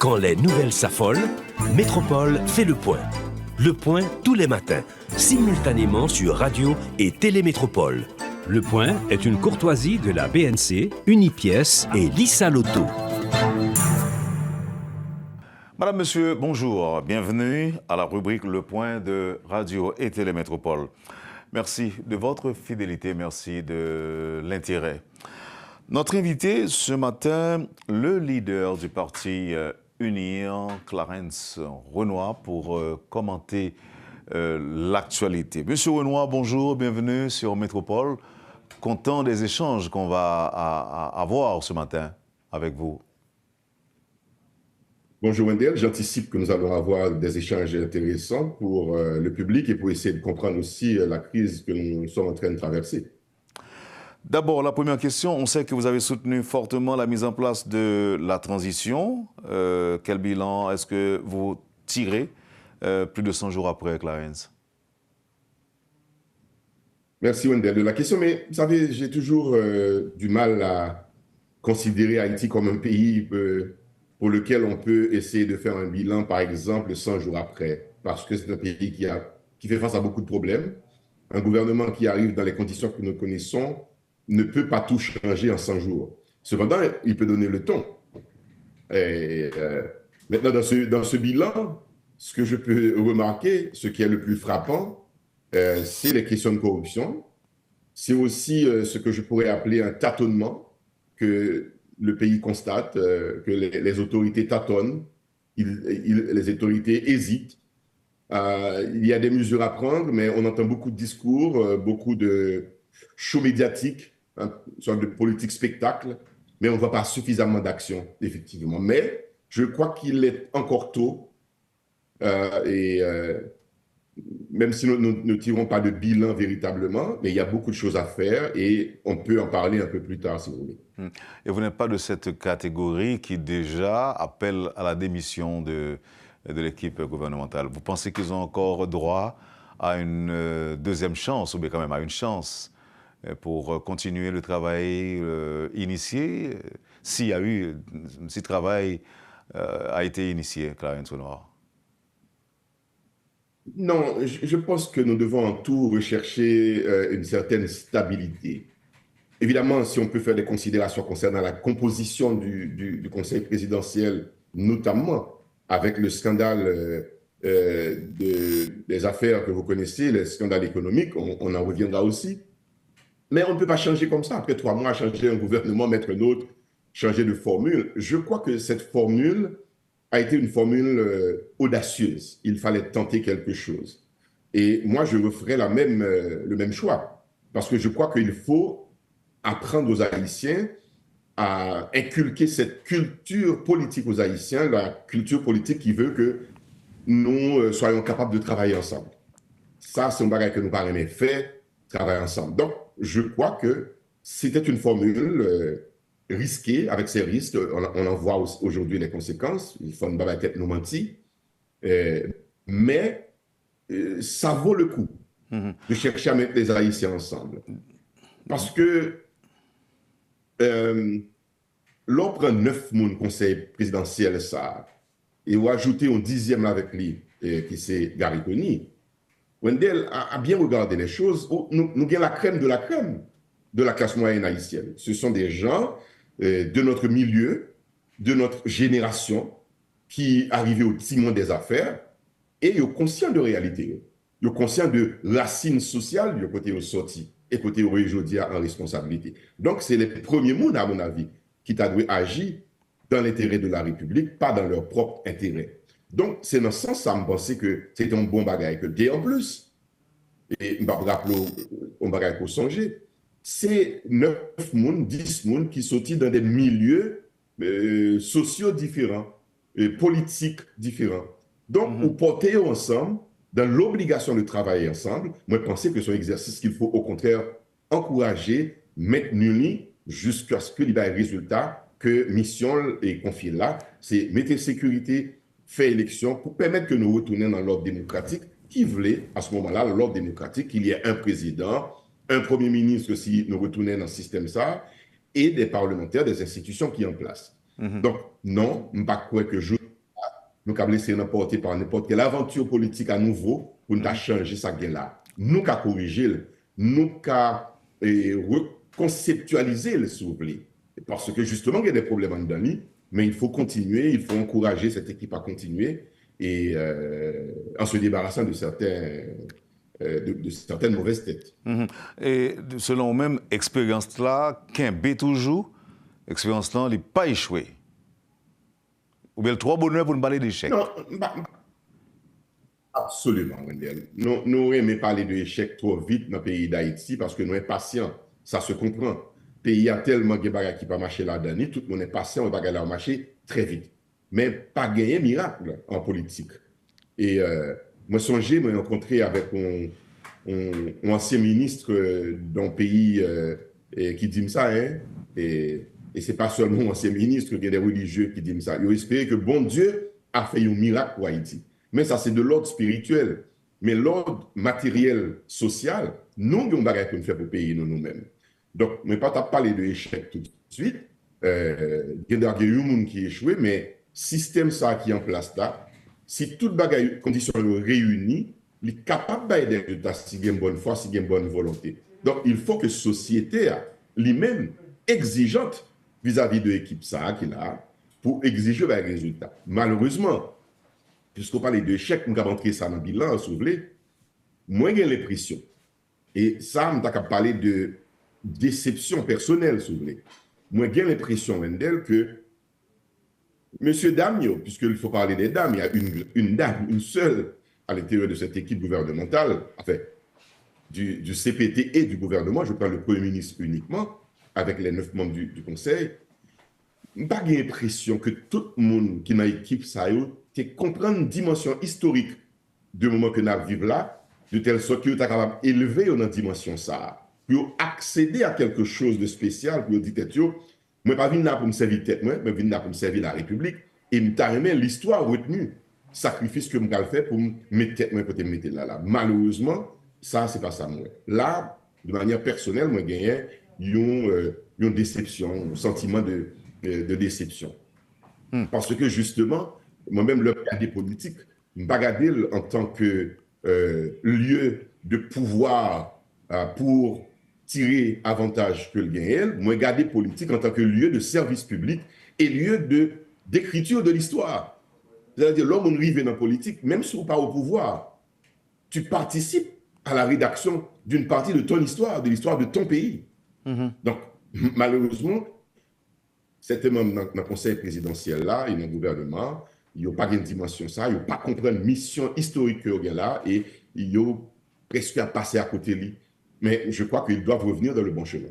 Quand les nouvelles s'affolent, Métropole fait le point. Le point tous les matins, simultanément sur Radio et Télémétropole. Le point est une courtoisie de la BNC, Unipièce et Lisa Lotto. Madame, Monsieur, bonjour. Bienvenue à la rubrique Le Point de Radio et Télémétropole. Merci de votre fidélité, merci de l'intérêt. Notre invité ce matin, le leader du parti Unir, Clarence Renoir, pour commenter l'actualité. Monsieur Renoir, bonjour, bienvenue sur Métropole. Content des échanges qu'on va avoir ce matin avec vous. Bonjour Wendell, j'anticipe que nous allons avoir des échanges intéressants pour le public et pour essayer de comprendre aussi la crise que nous sommes en train de traverser. D'abord, la première question, on sait que vous avez soutenu fortement la mise en place de la transition. Quel bilan est-ce que vous tirez plus de 100 jours après, Clarence? Merci Wendell de la question, mais vous savez, j'ai toujours du mal à considérer Haïti comme un pays pour lequel on peut essayer de faire un bilan, par exemple, 100 jours après, parce que c'est un pays qui fait face à beaucoup de problèmes. Un gouvernement qui arrive dans les conditions que nous connaissons ne peut pas tout changer en 100 jours. Cependant, il peut donner le ton. Maintenant, dans ce bilan, ce que je peux remarquer, ce qui est le plus frappant, c'est les questions de corruption. C'est aussi ce que je pourrais appeler un tâtonnement que le pays constate, que les autorités tâtonnent, les autorités hésitent. Il y a des mesures à prendre, mais on entend beaucoup de discours, beaucoup de show médiatique, une sorte de politique spectacle, mais on ne voit pas suffisamment d'action, effectivement. Mais je crois qu'il est encore tôt, même si nous ne tirons pas de bilan véritablement, mais il y a beaucoup de choses à faire et on peut en parler un peu plus tard, si vous voulez. Et vous n'êtes pas de cette catégorie qui déjà appelle à la démission de l'équipe gouvernementale. Vous pensez qu'ils ont encore droit à une deuxième chance, ou bien quand même à une chance pour continuer le travail initié, si le travail a été initié, Clarence Renoir? Non, je pense que nous devons en tout rechercher une certaine stabilité. Évidemment, si on peut faire des considérations concernant la composition du Conseil présidentiel, notamment avec le scandale des affaires que vous connaissez, les scandales économiques, on en reviendra aussi. Mais on ne peut pas changer comme ça. Après 3 mois, changer un gouvernement, mettre un autre, changer de formule. Je crois que cette formule a été une formule audacieuse. Il fallait tenter quelque chose. Et moi, je referais le même choix. Parce que je crois qu'il faut apprendre aux Haïtiens à inculquer cette culture politique aux Haïtiens, la culture politique qui veut que nous soyons capables de travailler ensemble. Ça, c'est un bagage que nous parlons mais fait, travailler ensemble. Donc, je crois que c'était une formule risquée, avec ses risques. On en voit aujourd'hui les conséquences. Il faut ne pas la tête nous mentir. Mais ça vaut le coup de chercher à mettre les Haïtiens ensemble. Parce que l'on prend 9 moun conseil présidentiel ça, et on ajouté un 10e avec lui, qui c'est Gary Coney. Wendell a bien regardé les choses. Nous avons la crème de la classe moyenne haïtienne. Ce sont des gens de notre milieu, de notre génération, qui arrivaient au timon des affaires, et ils sont conscients de réalité. Ils sont conscients de racines sociales, du côté où sorti, et côté où aujourd'hui en responsabilité. Donc, c'est les premiers mots, à mon avis, qui doivent agir dans l'intérêt de la République, pas dans leur propre intérêt. Donc, c'est dans ce sens, ça me pensait que c'était un bon bagage. Et en plus, et je me rappelle un bagage pour songer, c'est 9 moun, 10 moun qui sont dans des milieux sociaux différents, politiques différents. Donc, vous portez ensemble, dans l'obligation de travailler ensemble, moi, je pense que c'est un exercice qu'il faut au contraire encourager, maintenir jusqu'à ce que les résultats que mission est confiée là, c'est mettre sécurité, faire élection pour permettre que nous retournions dans l'ordre démocratique qui voulait, à ce moment-là, l'ordre démocratique, qu'il y ait un président, un premier ministre si nous retournons dans le système ça, et des parlementaires, des institutions qui sont en place. Donc, non, je ne crois pas que nous avons laissé emporter par n'importe quelle aventure politique à nouveau pour nous changer ça là. Nous avons corrigé, nous avons reconceptualisé, s'il vous plaît. Parce que justement, il y a des problèmes en dedans, mais il faut continuer, il faut encourager cette équipe à continuer et en se débarrassant de certaines mauvaises têtes. Et selon même expérience-là, qu'un B toujours, expérience-là, il n'a pas échoué. Ou bien le trois bonheurs pour nous parler d'échec. Non, absolument, Wendell. Nous n'aimons pas parler d'échec trop vite dans le pays d'Haïti parce que nous sommes patients. Ça se comprend. Le pays a tellement de bagages qui ne pas marcher là-dedans. Tout le monde est patient, les bagages marcher très vite. Mais pas gagner miracle en politique. Et moi, j'ai rencontré avec un ancien ministre d'un pays qui dit ça, hein, et ce n'est pas seulement un ancien ministre, il y a des religieux qui disent ça. Ils ont espéré que bon Dieu a fait un miracle pour Haïti. Mais ça, c'est de l'ordre spirituel. Mais l'ordre matériel, social, nous avons des choses pour nous faire pour payer nous-mêmes. Donc, je ne vais pas parler de l'échec tout de suite. Il y a des gens qui ont échoué, mais le système ça qui est en place là, si toutes les conditions sont réunies, il est capable d'aider des résultats si il y a une bonne foi, si il y a une bonne volonté. Donc, il faut que la société, lui-même, exigeante vis-à-vis de l'équipe ça qu'il a pour exiger des résultats. Malheureusement, puisqu'on parle d'échec, nous avons entré ça dans le bilan, si vous voulez, moi j'ai l'impression, et ça, nous avons parlé de déception personnelle, si vous voulez. Moi j'ai l'impression, Wendell, que M. Damio, puisqu'il faut parler des dames, il y a une dame, une seule à l'intérieur de cette équipe gouvernementale, enfin, du CPT et du gouvernement, je parle le Premier ministre uniquement, avec les 9 membres du Conseil, je n'ai pas l'impression que tout le monde qui est dans l'équipe, ça comprend une dimension historique du moment que nous vivons là, de telle sorte que nous sommes capables d'élever dans cette dimension ça, pour accéder à quelque chose de spécial, pour dire, je ne suis pas venu là pour me servir tête, moi, je suis venu là pour me servir la République, et je suis l'histoire retenue, sacrifice que je vais faire pour me mettre tête, moi, côté me mettre là. Malheureusement, ça, ce n'est pas ça, moi. Là, de manière personnelle, moi, j'ai gagné une déception, un sentiment de déception. Parce que justement, moi-même, le cadre politique, je ne regarde pas en tant que lieu de pouvoir pour tirer avantage que le gain, moi, regarder politique en tant que lieu de service public et lieu d'écriture de l'histoire. C'est-à-dire, l'homme on arrive dans la politique, même si on n'est pas au pouvoir, tu participes à la rédaction d'une partie de ton histoire, de l'histoire de ton pays. Donc, malheureusement, certains membres dans le conseil présidentiel là et dans le gouvernement, ils n'ont pas une dimension ça, ils n'ont pas compris une mission historique qu'il y a là et ils ont presque à passer à côté de lui. Mais je crois qu'ils doivent revenir dans le bon chemin.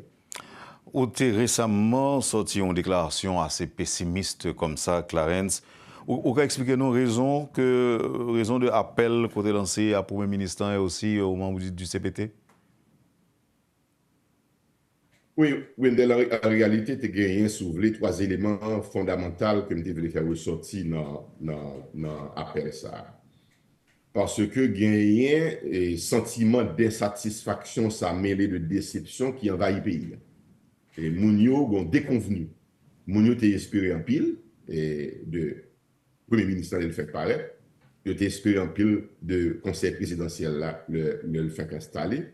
Vous avez récemment sorti une déclaration assez pessimiste comme ça, Clarence. Vous pouvez expliquer nos raisons de appel que vous avez lancé à Premier ministre et aussi aux membres du CPT? Oui, Wendell, en réalité, tu as gagné sur les 3 éléments fondamentaux que je voulais faire ressortir dans l'appel ça. Parce que gagner et sentiment d'insatisfaction, ça mêlé de déception qui envahit le pays. Et Mounio ont déconvenu. Mounio t'a espéré en pile et de Premier ministre le fait paraître. Il t'a espéré en pile de conseil présidentiel là le fait installer.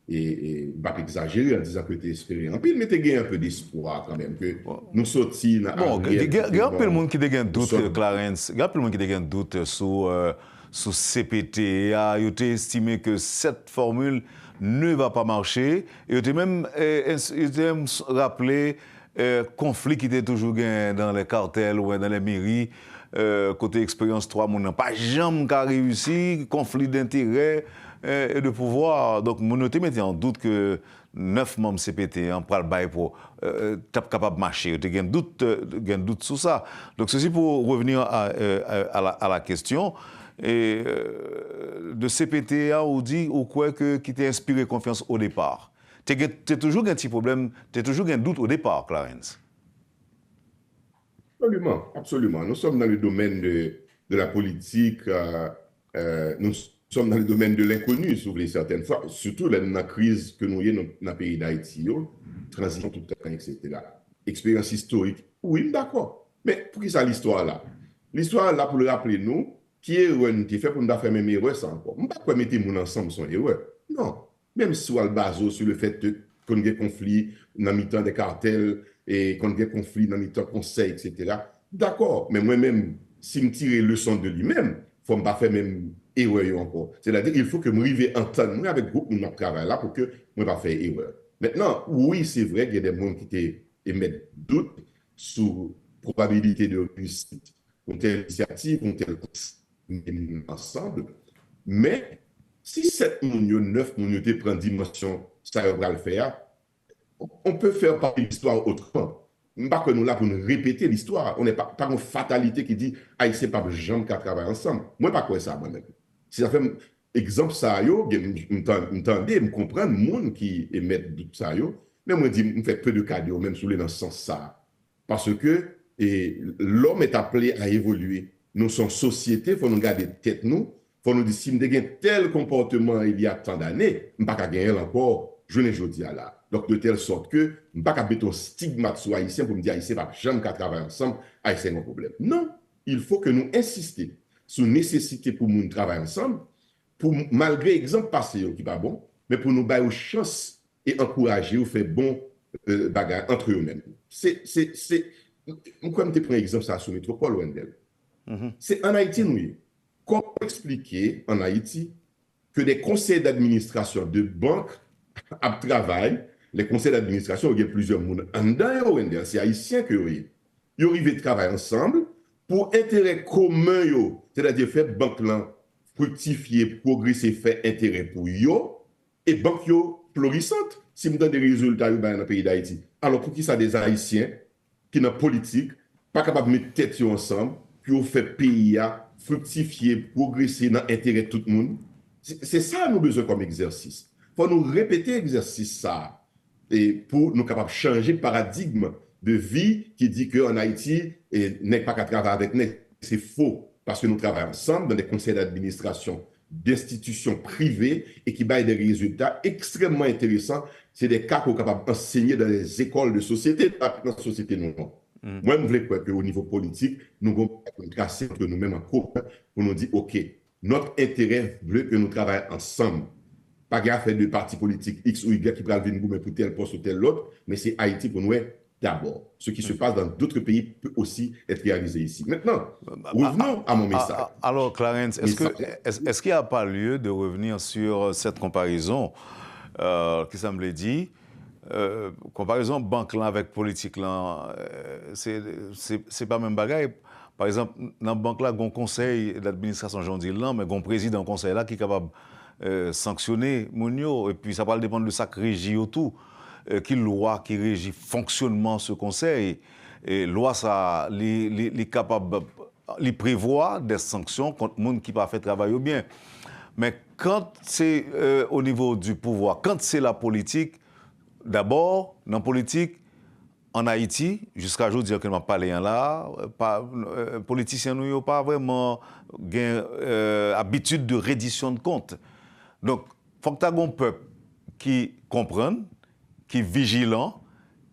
Et pas exagérer en disant que tu es espéré en pile, mais tu as gagné un peu d'espoir quand même que nous sortions. Bon, il y a un peu de monde qui a un doute, Clarence. Il y a un peu de monde qui a un doute sur CPT. Il a estimé que cette formule ne va pas marcher. Et il a même rappelé conflit qui était toujours dans les cartels ou dans les mairies. Côté expérience 3, on n'a pas jamais réussi, conflit d'intérêts et de pouvoir. Donc, mon mettait en doute que 9 membres CPT en pral bail pour être capable de marcher. Il y a un doute sur ça. Donc, ceci pour revenir à la question. Et de CPT, on dit ou quoi qui t'a inspiré confiance au départ. Tu as toujours un petit problème, tu as toujours un doute au départ, Clarence. Absolument, absolument. Nous sommes dans le domaine de la politique, nous sommes dans le domaine de l'inconnu, si vous voulez, certaines fois, surtout dans la crise que nous avons dans le pays d'Haïti, transition tout le temps, etc. Expérience historique, oui, d'accord. Mais pour qui ça l'histoire là? L'histoire là pour le rappeler nous, qui est erreur nous fait pour nous faire même erreur ça encore. On ne peut pas mettre les gens ensemble son erreur. Non. Même si on a le baso sur le fait qu'on a des conflits dans le temps des cartels et qu'on a des conflits dans le temps conseil, etc. D'accord. Mais moi-même, si je tire leçon de lui-même, il ne faut pas faire même erreur encore. C'est-à-dire qu'il faut que je m'arrive à entendre avec le groupe où on travaille là pour que je ne pas faire erreur. Maintenant, oui, c'est vrai qu'il y a des gens qui émettent doute sur la probabilité de réussite une telle initiative, une telle ensemble. Mais si 7 millions, 9 millions prennent dimension, ça va le faire, on peut faire partie de l'histoire autrement. Pas que nous là pour nous répéter l'histoire. On n'est pas une fatalité qui dit Haïtien pas jamais qu'à travailler ensemble. Moi, pas quoi ça moi-même. Si ça fait exemple ça, m'entendez, me comprendre, monde qui émettent tout ça, mais moi, je me fais peu de cadeaux, même sous dans ce sens ça. Parce que l'homme est appelé à évoluer. Nous sommes société, il faut nous garder tête nous, il faut nous dire si nous avons tel comportement il y a tant d'années, nous ne pouvons pas gagner encore, je ne dis pas là. Donc, de telle sorte que nous ne pouvons pas mettre un stigmate sur Haïtien pour me dire Haïtien ne va jamais travailler ensemble, Haïtien a un problème. Non, il faut que nous insistions sur la nécessité pour nous travailler ensemble, pour, malgré l'exemple passé qui n'est pas bon, mais pour nous donner une chance et encourager ou faire bon bagarre entre eux-mêmes. Pourquoi je prends l'exemple ça sur métropole Wendel? C'est en Haïti, nous. Comment expliquer en Haïti que des conseils d'administration de banques à travail, les conseils d'administration, il y a plusieurs mondes. En dedans, Wendel, c'est haïtien que vous ils arrivent à travailler ensemble pour intérêt commun, c'est-à-dire faire banque là fructifier, progresser, faire intérêt pour eux, et banque florissante si vous avez des résultats dans le pays d'Haïti. Alors, pour qui ça des Haïtiens qui dans la politique, pas capable de mettre tête ensemble, pour faire pays à fructifier, progresser dans l'intérêt de tout le monde. C'est ça nous besoin comme exercice. Il faut nous répéter l'exercice ça et pour nous capables de changer le paradigme de vie qui dit qu'en Haïti, n'est pas qu'à travailler avec nous. C'est faux parce que nous travaillons ensemble dans des conseils d'administration d'institutions privées et qui baillent des résultats extrêmement intéressants. C'est des cas qu'on est capable d'enseigner dans les écoles de société, pas dans la société non. Moi, je voulais qu'au niveau politique, nous allons tracer entre nous-mêmes en groupe pour nous dire, OK, notre intérêt veut que nous travaillions ensemble. Pas qu'à faire de partis politiques X ou Y qui prennent venir pour tel poste ou tel autre, mais c'est Haïti pour nous d'abord. Ce qui se passe dans d'autres pays peut aussi être réalisé ici. Maintenant, revenons à mon message. Alors, Clarence, est-ce qu'il n'y a pas lieu de revenir sur cette comparaison qui semblait dire comparaison banque là avec politique là, c'est pas même bagaille. Par exemple, dans la banque là, il y a un conseil d'administration, j'en dis là, mais il y a un président conseil là qui est capable de sanctionner Mounio, et puis ça va dépendre de ça qui régit autour, qui loi qui régit fonctionnement ce conseil. Et loi ça, les capable, les prévoit des sanctions contre les gens qui pas fait travail bien. Mais quand c'est au niveau du pouvoir, quand c'est la politique, d'abord, dans la politique, en Haïti, jusqu'à aujourd'hui, que je parle là, politiciens n'ont pas vraiment habitude de reddition de comptes. Donc, il faut que tu aies un peuple qui comprenne, qui est vigilant,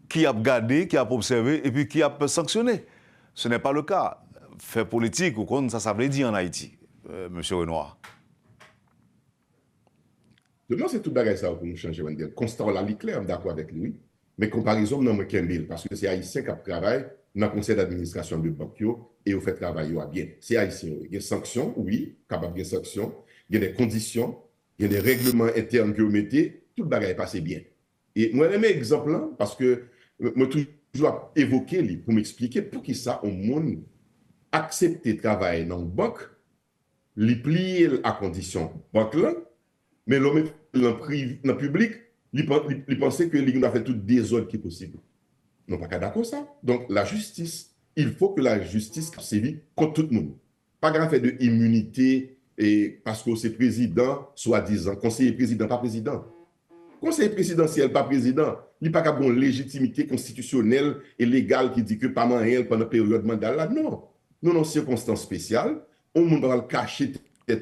qui a regardé, qui a observé et puis qui a sanctionné. Ce n'est pas le cas. Faire politique, ou comme ça veut dire en Haïti, M. Renoir. Demain, c'est tout bagage ça pour nous changer. Constant là, clair, d'accord avec lui. Mais comparaison, non, mais parce que c'est Haïtien qui travaille dans le conseil d'administration de banque et au fait travail bien. C'est Haïtien. Il y a des sanctions, oui, capable de sanctions. Il y a des conditions, il y a des règlements internes que vous mettez. Tout le bagage est passé bien. Et moi, j'aime l'exemple là parce que moi, toujours évoqué pour m'expliquer pour qui ça, au monde, accepter de travailler dans une banque, les plier à condition banque là, mais l'homme dans le public, il pensait que l'on a fait tout désordre qui est possible. Non, pas d'accord ça. Donc, la justice, il faut que la justice sévit contre tout le monde. Pas grand fait de immunité et parce que c'est président, soi-disant, conseiller président, pas président. Conseiller présidentiel, pas président. Il n'y a pas de légitimité constitutionnelle et légale qui dit que pas moyen pendant la période mandat là. Non. Nous, dans circonstances spéciales, on va le cacher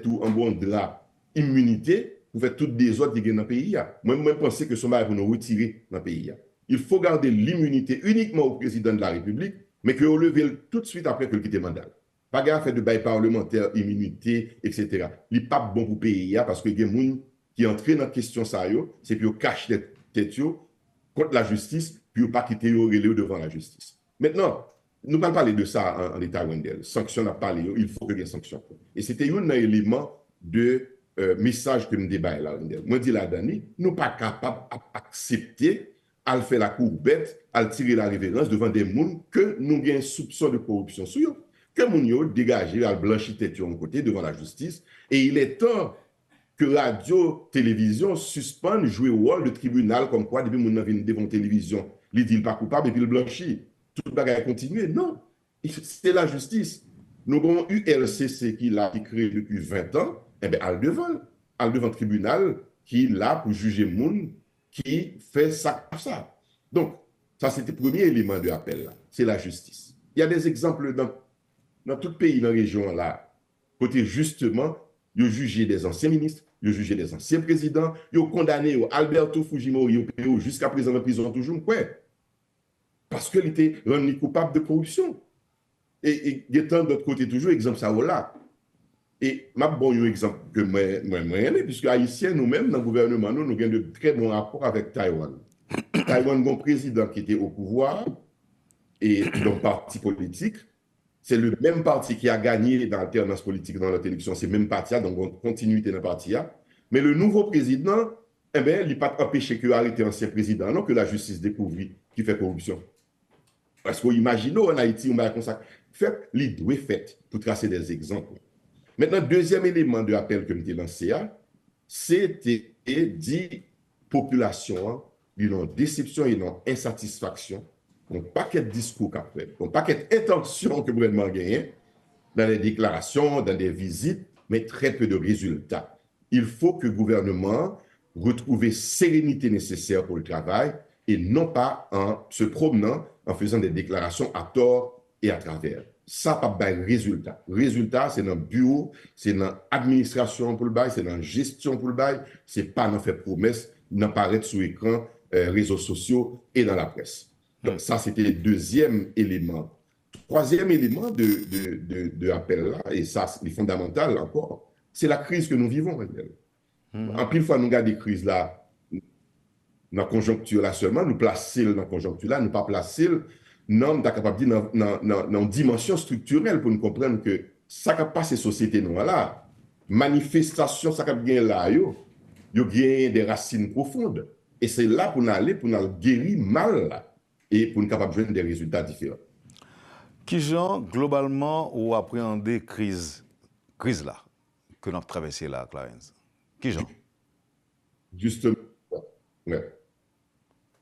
tout en bon drap, immunité, pour faire toutes des autres qui gagnent dans le pays. Moi, je pense que ce maire pour nous retirer dans le pays. Il faut garder l'immunité uniquement au président de la République, mais que on leve tout de suite après que le quitte le mandat. Pas de faire de bail parlementaire, immunité, etc. Il n'est pas bon pour payer parce que il y a des gens qui entrent dans la question, c'est pour cacher tête contre la justice, puis pas quitter devant la justice. Maintenant, nous allons parler de ça en état Wendell. Sanction n'a pas parlé, il faut que des sanctions. Et c'était un élément de message que nous débattons là, Wendell. Moi, je dis là, Dani, nous ne sommes pas capables d'accepter à faire la courbette, à tirer la révérence devant des gens que nous avons un soupçon de corruption sur eux. Que nous avons dégagé, à blanchir tête de côté devant la justice. Et il est temps que radio, télévision suspendent jouer au rôle de tribunal comme quoi, depuis que nous avons devant télévision, il dit pas coupable et puis le blanchit. Tout le bagage continue. Non, c'est la justice. Nous avons eu LCC qui l'a créé depuis 20 ans, eh bien, elle devant le tribunal qui est là pour juger les gens qui fait ça. Donc, ça, c'était le premier élément de l'appel, c'est la justice. Il y a des exemples dans tout le pays, dans la région, là, côté justement, ils ont jugé des anciens ministres, ils ont jugé des anciens présidents, ils ont condamné Alberto Fujimori au PO jusqu'à présent en prison toujours. Ouais. Parce qu'il était rendu coupable de corruption. Et il y a tant d'autres côtés toujours, exemple ça là. Et ma bon exemple que moi aimé, puisque haïtiens nous-mêmes dans le gouvernement nous avons de très bons rapports avec Taïwan. Taïwan a un président qui était au pouvoir et dans parti politique. C'est le même parti qui a gagné dans l'alternance politique dans notre élection. C'est le même parti, donc on continuité dans le parti. Mais le nouveau président, eh bien, il n'a pas empêché que arrêter l'ancien président, non, que la justice découvre qui fait corruption. Parce qu'on imagine en Haïti, on va comme ça. Fait, il doit fait pour tracer des exemples. Maintenant, deuxième élément de l'appel que je m'ai lancé, c'était dit population, une déception et une insatisfaction. Un paquet de discours qu'après, un paquet d'intentions que le gouvernement gagne dans les déclarations, dans des visites, mais très peu de résultats. Il faut que le gouvernement retrouve sérénité nécessaire pour le travail et non pas en se promenant, en faisant des déclarations à tort et à travers. Ça, pas de résultat. Résultat, c'est dans le bureau, c'est dans l'administration pour le bail, c'est dans la gestion pour le bail, c'est pas dans faire promesses, n'apparaître sur l'écran, réseaux sociaux et dans la presse. Donc ça, c'était le deuxième élément. Troisième élément de appel là, et ça, c'est fondamental encore, c'est la crise que nous vivons. En pile fois, nous regardons des crises là, dans la conjoncture là seulement, nous placer dans la conjoncture là, nous pas placer non, capable de dire dans une dimension structurelle pour nous comprendre que ça qui passe ces sociétés là, manifestation, ça qui vient là, il y a des racines profondes. Et c'est là pour nous aller, pour nous guérir mal là, et pour nous capable de jouer des résultats différents. Qui genre, globalement, ou appréhender crise là, que nous avons traversée là, Clarence? Qui genre? Justement, ouais.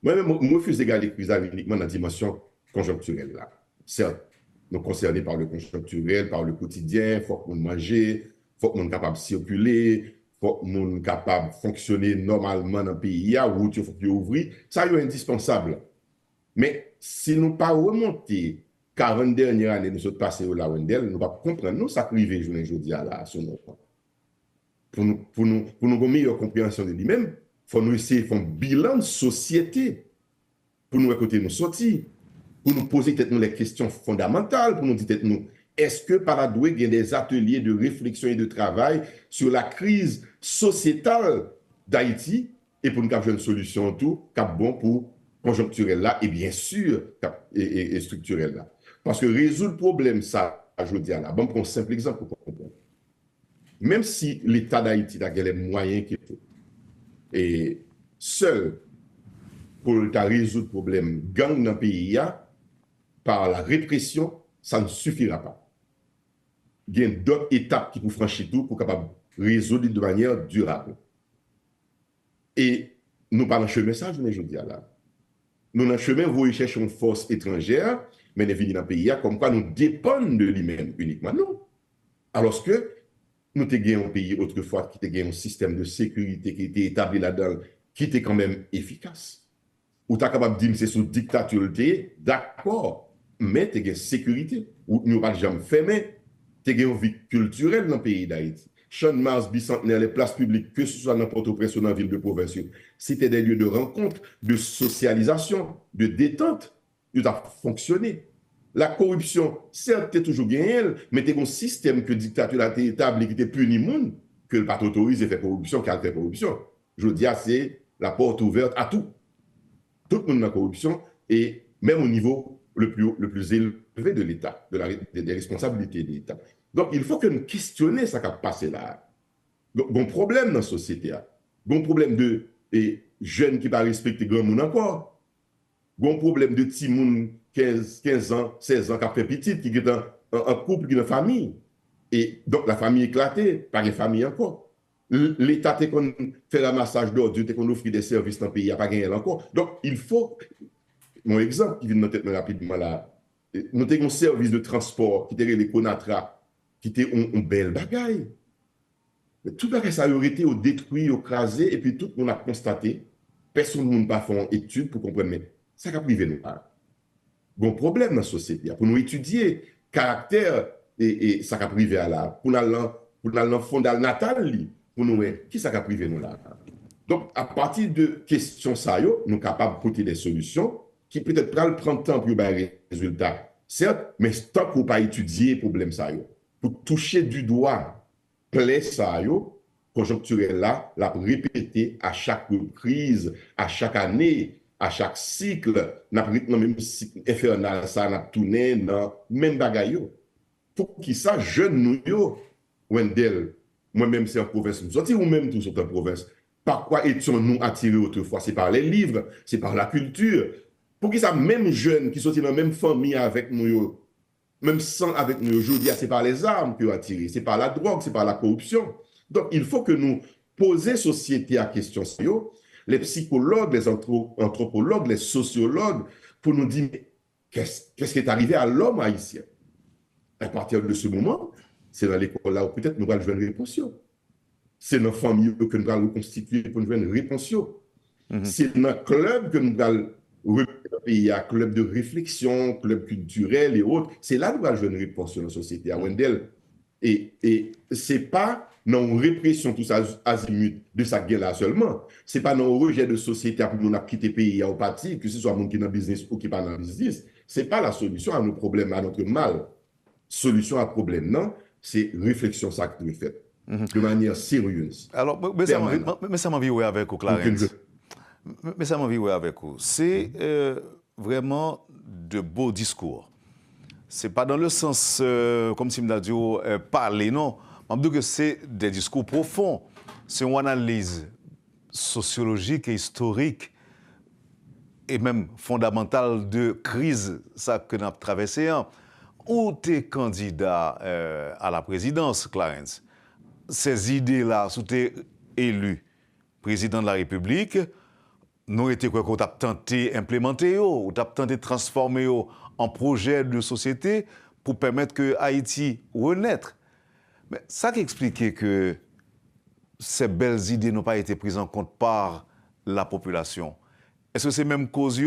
Moi-même, je refuse d'égaler crise uniquement dans la dimension conjoncturelle là. Certes, nous sommes concernés par le conjoncturel, par le quotidien, il faut que nous mangions, il faut que nous soyons capables de circuler, il faut que nous soyons capables de fonctionner normalement dans le pays, où il faut que nous ouvrir. Ça, c'est indispensable. Mais si nous ne pas remonter 40 dernières années, nous sommes passés au Lawendel, nous ne pas comprendre, nous, ça privé aujourd'hui là, sur nos points. Pour nous avoir une meilleure compréhension de lui-même, il faut nous essayer de faire un bilan de société pour nous écouter nous sortir, pour nous poser peut-être les questions fondamentales, pour nous dire peut-être nous, est-ce que par là, il y a des ateliers de réflexion et de travail sur la crise sociétale d'Haïti et pour nous avoir une solution tout, cap bon pour conjoncturel là et bien sûr et structurel là. Parce que résoudre le problème, ça, je dis là, bon, pour un simple exemple pour comprendre. Même si l'État d'Haïti a les moyens qu'il faut, et seul pour résoudre le problème gang dans le pays, par la répression, ça ne suffira pas. Il y a d'autres étapes qui pour franchir tout pour capable résoudre de manière durable. Et nous parlons de chemin, ça, je dis là. Nous, dans le chemin, vous cherchez une force étrangère, mais nous venons dans le pays, comme quoi nous dépendons de lui-même uniquement. Non. Alors que nous avons un pays autrefois qui avait un système de sécurité qui était établi là-dedans, qui était quand même efficace. Ou tu es capable de dire que c'est sous dictature, d'accord, mais tu as une sécurité. Ou nous pas jamais fermé, tu as une vie culturelle dans le pays d'Haïti. Champ de Mars, bicentenaire, les places publiques, que ce soit n'importe où, presque dans la ville de province, c'était des lieux de rencontre, de socialisation, de détente. Ils ont fonctionné. La corruption, certes, toujours gagnée, mais c'est un système que la dictature a établi qui était puni monde, que le pas autorise et fait corruption, qui a fait corruption. Je dis, c'est la porte ouverte à tout. Tout le monde a la corruption, et même au niveau le plus élevé de l'État, des responsabilités de l'État. Donc, il faut que nous questionnions ce qui a passé là. Bon problème dans la société. Bon problème de jeunes qui ne respectent pas grand monde encore. Bon problème de petits monde 15 ans, 16 ans qui a fait petit, qui est un couple, qui est une famille. Et donc, la famille éclatée, pas une famille encore. L'État fait ramassage d'ordures, qu'on offre des services dans le pays, il n'y a pas gagné encore. Donc, il faut. Mon exemple qui vient de notre tête rapidement là, nous avons un service de transport qui était les Conatra, qui était un bel bagaille. Mais tout le ça aurait été détruit, écrasé, et puis tout le monde a constaté, personne n'a pas fait une étude pour comprendre, mais ça a privé nous pas. Bon problème dans la société, pour nous étudier caractère et ça a privé à là, pour nous aller dans fondal natal, pour nous, qui ça a privé nous là. Donc, à partir de questions ça, nous sommes capables de porter des solutions qui peut-être prendre temps pour avoir des résultats. Certes, mais tant qu'on n'a pas étudié le problème ça, pour toucher du doigt plaie ça, conjoncturel là, la répéter à chaque reprise, à chaque année, à chaque cycle, dans le même cycle infernal, ça n'a tourné dans le même bagaille. Pour qui ça, jeune nous, Wendell, moi-même c'est en province, nous sortis ou même tous sont en province. Par quoi étions-nous attirés autrefois? C'est par les livres, c'est par la culture. Pour qui ça, même jeunes qui sont dans la même famille avec nous, même sans avec nous aujourd'hui, c'est par les armes qui ont attiré, c'est par la drogue, c'est par la corruption. Donc, il faut que nous posions société à question, les psychologues, les anthropologues, les sociologues, pour nous dire qu'est-ce qui est arrivé à l'homme haïtien. À partir de ce moment, c'est dans l'école là où peut-être nous allons jouer une réponse. C'est dans la famille que nous allons reconstituer pour nous jouer une réponse. C'est dans le club que nous allons il y a club de réflexion, club culturel et autres. C'est là que nous allons jouer une réponse sur la société à Wendell. Et ce n'est pas non répression tout ça azimut de sa guerre là seulement. Ce n'est pas non rejet de société pour nous quitter le pays au parti, que ce soit monde qui est dans le business ou qui n'est pas dans le business. Ce n'est pas la solution à nos problèmes, à notre mal. Solution à problème, non, c'est réflexion ça que nous faisons, de manière sérieuse. Alors, mais ça m'a vu avec vous, Clarence. Mais ça m'a vu avec vous. C'est vraiment de beaux discours. Ce n'est pas dans le sens, comme si je disais, parler, non. Je dis que c'est des discours profonds. C'est une analyse sociologique et historique et même fondamentale de crise ça que nous avons traversé. Où tu es candidat à la présidence, Clarence, ces idées-là, sous tu es élu président de la République, nous étions quoi qu'on a tenté d'implémenter, ou tu as tenté de transformer en projet de société pour permettre que Haïti renaître. Mais ça qui expliquait que ces belles idées n'ont pas été prises en compte par la population. Est-ce que c'est même cause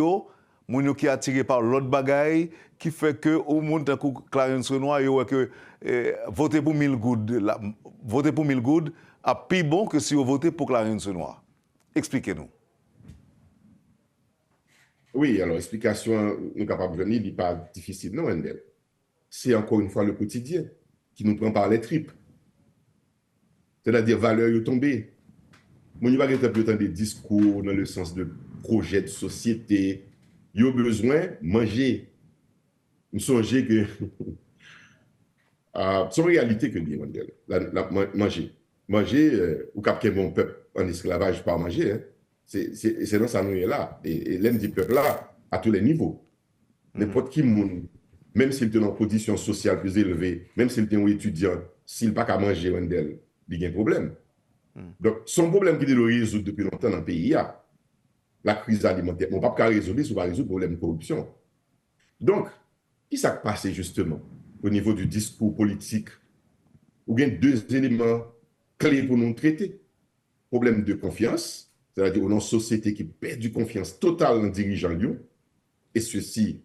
moun qui est attiré par l'autre bagaille qui fait que au monde d'un coup Clarence Renoir yo que voter pour 1000 good voter pour 1000 good a plus bon que si vous votez pour Clarence Renoir. Expliquez-nous. Oui, alors explication nous capable de venir, il n'est pas difficile non Wendell. C'est encore une fois le quotidien qui nous prend par les tripes. C'est-à-dire valeurs yo tombées. Mon n'y va pas des discours dans le sens de projet de société. Il y a besoin de manger. Nous songez que c'est une réalité que dit Wendell. Manger. Manger, ou capter mon peuple en esclavage par manger. Hein. C'est dans ça nous est là. Et l'aime du peuple là, à tous les niveaux. N'importe qui, même s'il est dans une position sociale plus élevée, même s'il est un étudiant, s'il n'a pas qu'à manger Wendell, il y a un problème. Donc, son problème qui est de le résoudre depuis longtemps dans le pays, la crise alimentaire. On ne peut pas résoudre, on va résoudre le problème de corruption. Donc, qui s'est passé justement au niveau du discours politique? Il y a deux éléments clés pour nous traiter. Problème de confiance, c'est-à-dire une société qui perd du confiance totale dans le dirigeant, et ceci,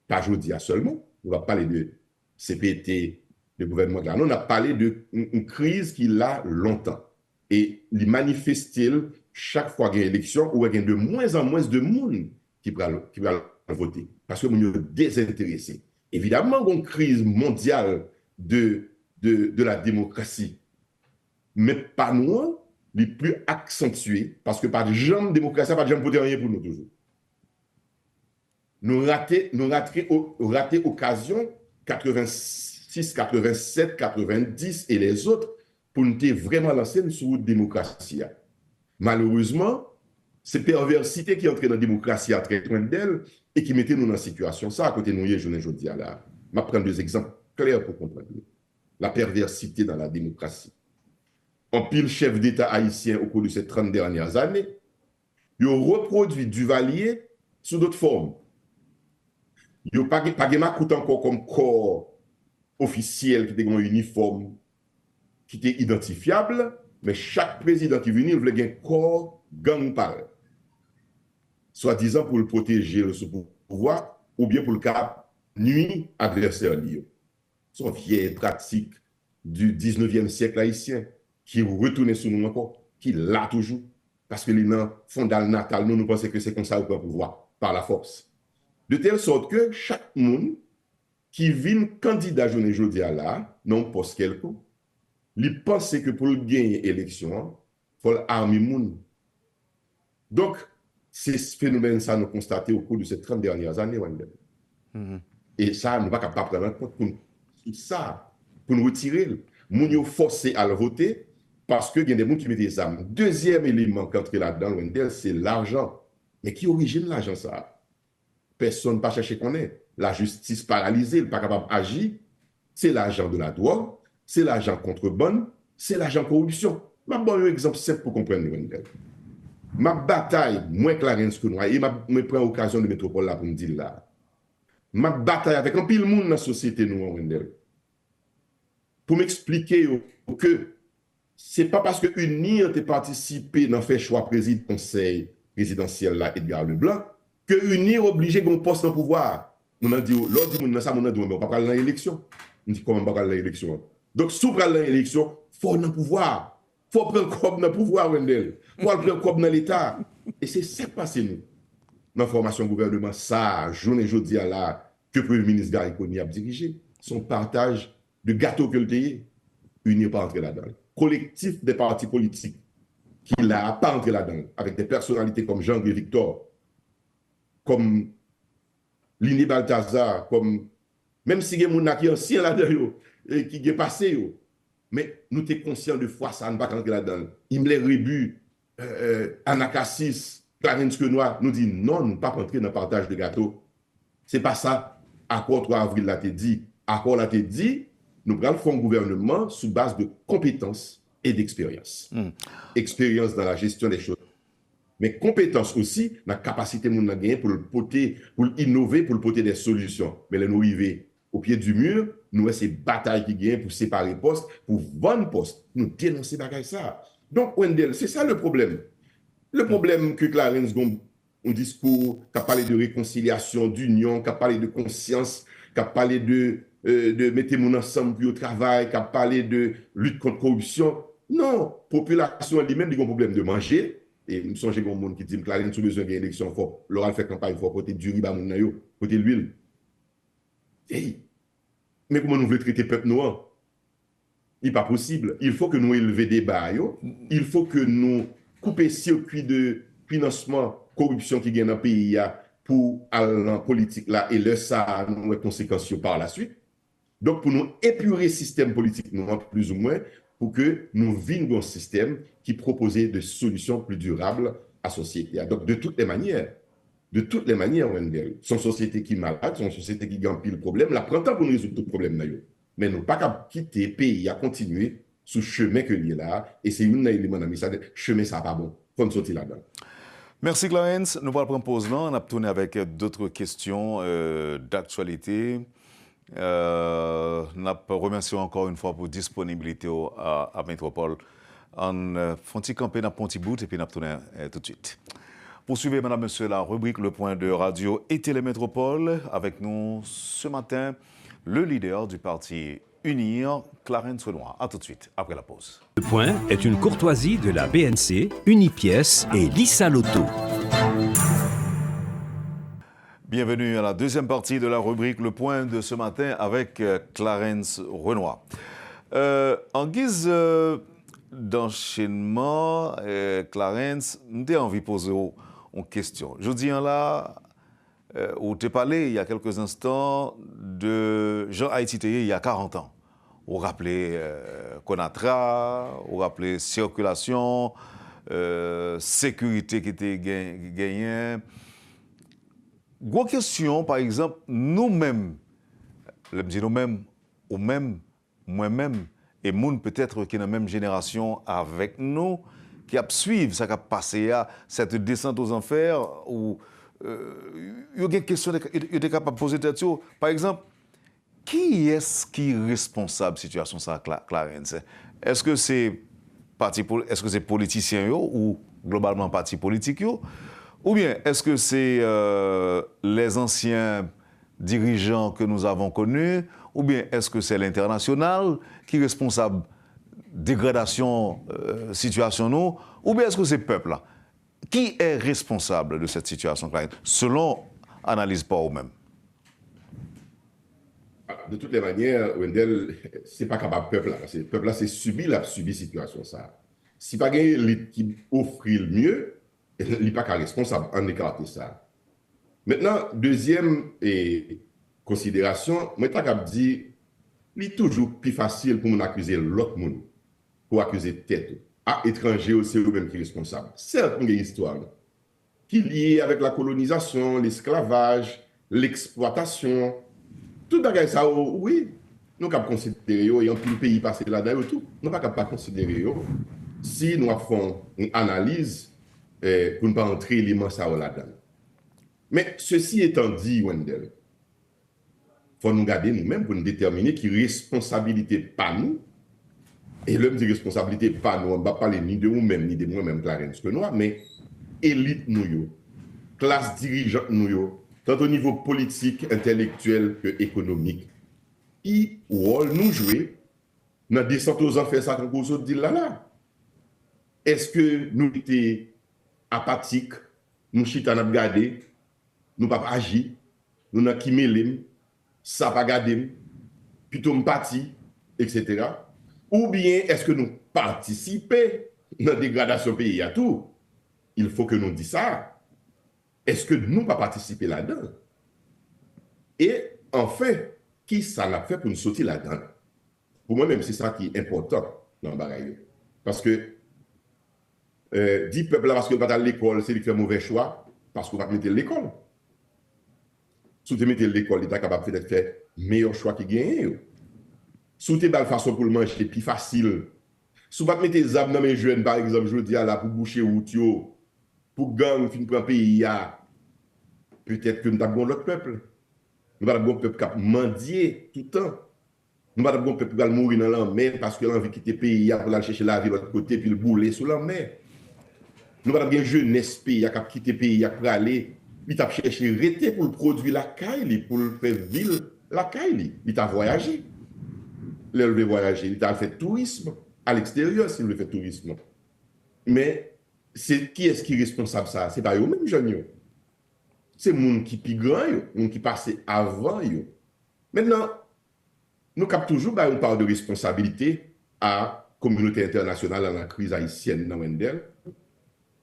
pas aujourd'hui seulement, on va parler de CPT, le gouvernement de la on a parlé d'une crise qui l'a longtemps. Et il manifeste chaque fois qu'il y a une élection où il y a de moins en moins de monde qui va voter. Parce que nous sommes désintéressés. évidemment, une crise mondiale de la démocratie, mais pas nous, les plus accentués, parce que pas de jamais démocratie, pas de jamais voter rien pour nous toujours. Nous raté occasion 86, 87, 90 et les autres pour nous vraiment lancer sur une démocratie. Malheureusement, c'est perversité qui est entrée dans la démocratie à très loin d'elle et qui mettait nous dans la situation. Ça, à côté de nous, je ne dis à là. Je vais prendre deux exemples clairs pour comprendre. La perversité dans la démocratie. En pile chef d'État haïtien au cours de ces 30 dernières années, ils ont reproduit Duvalier sous d'autres formes. Ils n'ont pas coûté encore comme corps officiel qui était un uniforme, qui était identifiable, mais chaque président qui venait, il voulait un corps gang par, soi-disant pour le protéger le pouvoir, ou bien pour le cas nuit adversaire lié. C'est une vieille pratique du 19e siècle haïtien qui retourne sur nous encore, qui l'a toujours, parce que les gens fondal natal, nous pensons que c'est comme ça qu'on peut pouvoir, par la force. De telle sorte que chaque monde qui vient candidat aujourd'hui à là, non poste quelconque, il pense que pour gagner l'élection, il faut armer le monde. Donc, c'est ce phénomène ça nous constaté au cours de ces 30 dernières années. Et ça, nous ne sommes pas capables de prendre en compte pour ça, pour nous retirer. Nous sommes forcés à le voter parce qu'il y a des gens qui mettent des armes. Deuxième élément qui entre là-dedans, c'est l'argent. Mais qui origine l'argent ça? Personne ne peut chercher qu'on est. La justice paralysée, pas capable d'agir, c'est l'argent de la drogue, c'est l'argent contrebande, c'est l'argent corruption. Je vais vous donner un exemple simple pour comprendre. Ma bataille, moins Clarence que moi, et je prends l'occasion de métropole là pour me dire là. Ma bataille avec un pile monde dans la société, nous, pour m'expliquer que ce n'est pas parce que UNIR a participé dans le choix présidentiel là, Edgar Leblanc, que UNIR est obligé de poste au pouvoir. On a dit, l'autre dit, ça, on a dit, on ne va pas aller dans l'élection. On dit, comment on va pas aller dans l'élection? Donc, si on va aller dans l'élection, il faut dans le pouvoir. Il faut prendre comme dans le pouvoir, Wendell. Il faut prendre comme dans l'État. Et c'est ça qui passe, nous. Dans la formation gouvernement, ça, journée jeudi à la, que le Premier ministre Gary Coney a dirigé, son partage de gâteau que le pays, UNIR pas entrer là-dedans. Collectif des partis politiques qui n'a pas entré là-dedans, avec des personnalités comme Jean-Guy Victor, comme Lini Balthazar, comme même si il y a des gens qui sont anciens là-dedans, qui sont passés, mais nous sommes conscients de foi, ça ne va pas entrer là-dedans. Imler Rébu, Anakassis, Clarence Quenois, nous disent non, nous ne pas entrer dans le partage de gâteau. Ce n'est pas ça. Accord 3 avril l'a dit. Accord l'a dit, nous prenons un gouvernement sous base de compétences et d'expérience. Expérience dans la gestion des choses. Mais compétence aussi, la capacité de gagner pour le porter, pour innover, pour le porter des solutions. Mais là, nous arrivons au pied du mur, nous avons ces batailles qui gagnent pour séparer postes, pour vendre postes. Nous dénoncer ça. Donc, Wendell, c'est ça le problème. Le problème que Clarence Gombe, un discours qui a parlé de réconciliation, d'union, qui a parlé de conscience, qui a parlé de mettre les gens ensemble pour le travail, qui a parlé de lutte contre la corruption. Non, la population elle-même a un problème de manger. Et je me songe qu'il y a des gens qui disent que Clarence a besoin d'une élection, il faut faire campagne, il faut porter du riz, porter l'huile. Hey. Mais comment nous voulons traiter le peuple noir? Il n'est pas possible. Il faut que nous élevions des bas. Il faut que nous coupions le circuit de financement, corruption qui gagne dans le pays pour aller dans la politique là, et là, ça a des conséquences par la suite. Donc, pour nous épurer le système politique, nous, plus ou moins, pour que nous vivions un système qui proposait des solutions plus durables à la société. Donc, de toutes les manières, Wendell, son société qui est malade, son société qui gagne le problème, la prend temps pour nous résoudre tout le problème. Mais nous ne pouvons pas quitter le pays à continuer sur le chemin que l'il est là. Et c'est une élément dans le chemin, ça n'est pas bon. Il faut nous sortir là-dedans. Merci Clarence. Nous allons prendre pause là. On a tourné avec d'autres questions d'actualité. Nous remercions encore une fois pour disponibilité à Métropole. On fait un petit campé dans un petit bout et puis nous tourner tout de suite. Poursuivez, madame, monsieur, la rubrique Le Point de Radio et Télémétropole. Avec nous ce matin, le leader du parti UNIR, Clarence Quenois. A tout de suite, après la pause. Le Point est une courtoisie de la BNC, Unipièce et Lisa Loto. Bienvenue à la deuxième partie de la rubrique Le Point de ce matin avec Clarence Renoir. En guise d'enchaînement, Clarence, nous avons envie de poser une question. Je dis là, où tu as parlé il y a quelques instants de Jean Haïti il y a 40 ans. On rappelait Conatra, on rappelait circulation, sécurité qui était gagnée. Grosse question, par exemple, nous-mêmes, je dis nous-mêmes, ou même moi-même, et moun peut-être qui est dans la même génération avec nous, qui a suivi ça qui a passé à cette descente aux enfers, où il y a des questions qui étaient capables de poser tête sur. Par exemple, qui est-ce qui est responsable de la situation ça, Clarence? Est-ce que c'est politiciens ou globalement parti politique ou bien est-ce que c'est les anciens dirigeants que nous avons connus ou bien est-ce que c'est l'international qui est responsable de dégradation situation nous ou bien est-ce que c'est le peuple là? Qui est responsable de cette situation, selon analyse par vous-même? De toutes les manières, Wendell, ce n'est pas capable peuple là. Le peuple là, c'est subi la situation ça. Si pas quelqu'un qui offre le mieux, il n'est pas responsable en écarter ça. Maintenant, deuxième considération, moi, je vais dire, il est toujours plus facile pour accuser l'autre monde, pour accuser tête. À étranger aussi, eux-mêmes qui sont responsables. Certes, il y a une histoire qui est liée avec la colonisation, l'esclavage, l'exploitation. Tout bagage ça, oui, nous pouvons considérer, et en plus le pays passé là-dedans, tout, nous ne pouvons pas considérer. Si nous faisons une analyse, pour ne pas entrer l'élément ça là-dedans. Mais ceci étant dit, Wendell, il faut nous garder nous-mêmes pour nous déterminer qui responsabilité pas nous. Et l'homme dit responsabilité pas nous, on ne va pas parler ni de nous-mêmes, ni de moi-même, Clarence Renoir, mais élite nous, classe dirigeante nous, tant au niveau politique, intellectuel que économique. Qui rôle nous jouer dans la descente aux enfers, ça qu'on vous dit là. Est-ce que nous étions apathiques, nous chita n'a gardé, nous pas agi, nous n'a qui mêlé, ça pas gardé, plutôt m'parti, etc. Ou bien est-ce que nous participons dans la dégradation pays à tout? Il faut que nous disions ça. Est-ce que nous pas participer là-dedans? Et enfin, qui ça l'a fait pour nous sortir là-dedans? Pour moi-même, c'est ça qui est important dans le bagaille. Parce que dit peuple là parce que pas à l'école, c'est lui qui fait mauvais choix, parce qu'on va mettre l'école. Si tu mets l'école, il est capable de faire meilleur choix qui gagne. Si tu as une façon pour le manger, plus facile. Si tu mettre des âmes dans mes jeunes, par exemple, je dis là pour boucher route, pour gang, fin pour un pays, peut-être que nous avons l'autre peuple. Nous avons un peuple qui a mendié tout le temps. Nous avons un peuple qui va mourir dans la mer parce qu'il a envie de quitter le pays pour aller chercher la vie de l'autre côté puis le bouler sous la mer. Nous avons un jeunesse pays qui a quitté le pays pour aller, il a cherché rester pour produire la caille, pour faire vivre la caille. Il a voyagé. Il a voyagé, il a fait tourisme à l'extérieur s'il veut faire tourisme. Mais qui est-ce qui est responsable de ça? Ce n'est pas eux-mêmes, jeunes. C'est les gens qui sont grands, les gens qui passent avant. Maintenant, nous avons toujours une part de responsabilité à la communauté internationale dans la crise haïtienne dans Wendell.